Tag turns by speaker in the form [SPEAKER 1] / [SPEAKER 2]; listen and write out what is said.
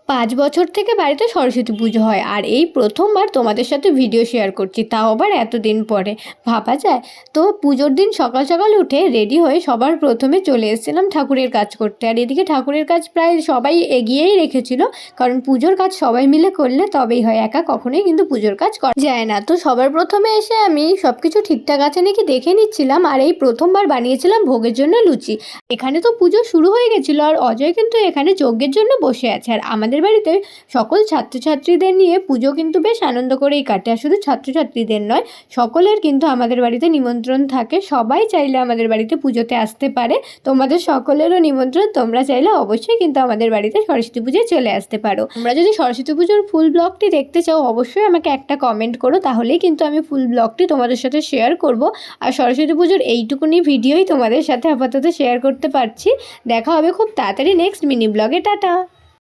[SPEAKER 1] 5 বছর থেকে বাড়িতে সরস্বতী পুজো হয়, আর এই প্রথমবার তোমাদের সাথে ভিডিও শেয়ার করছি, তাও আবার এতদিন পরে। ভাবা যায়? তো পুজোর দিন সকাল সকাল উঠে রেডি হয়ে সবার প্রথমে চলে এসেছিলাম ঠাকুরের কাজ করতে। আর এদিকে ঠাকুরের কাজ প্রায় সবাই এগিয়েই রেখেছিল, কারণ পুজোর কাজ সবাই মিলে করলে তবেই হয়, একা কখনোই কিন্তু পুজোর কাজ করা যায় না। তো সবার প্রথমে এসে আমি সব কিছু ঠিকঠাক আছে নাকি দেখে নিচ্ছিলাম, আর এই প্রথমবার বানিয়েছিলাম ভোগের জন্য লুচি। এখানে তো পুজো শুরু হয়ে গেছিলো, আর অজয় কিন্তু এখানে যজ্ঞের জন্য বসে আছে। আর আমাদের বাড়িতে সকল ছাত্রছাত্রীদের নিয়ে পুজো কিন্তু বেশ আনন্দ করেই কাটে। আর শুধু ছাত্রছাত্রীদের নয়, সকলের কিন্তু আমাদের বাড়িতে নিমন্ত্রণ থাকে। সবাই চাইলে আমাদের বাড়িতে পুজোতে আসতে পারে। তোমাদের সকলেরও নিমন্ত্রণ, তোমরা চাইলে অবশ্যই কিন্তু আমাদের বাড়িতে সরস্বতী পুজোয় চলে আসতে পারো। তোমরা যদি সরস্বতী পুজোর ফুল ব্লগটি দেখতে চাও, অবশ্যই আমাকে একটা কমেন্ট করো, তাহলেই কিন্তু আমি ফুল ব্লগটি তোমাদের সাথে শেয়ার করব। আর সরস্বতী পুজোর এইটুকুনি ভিডিওই তোমাদের সাথে আপাতত শেয়ার করতে পারছি। দেখা হবে খুব তাড়াতাড়ি নেক্সট মিনি ব্লগে। টাটা।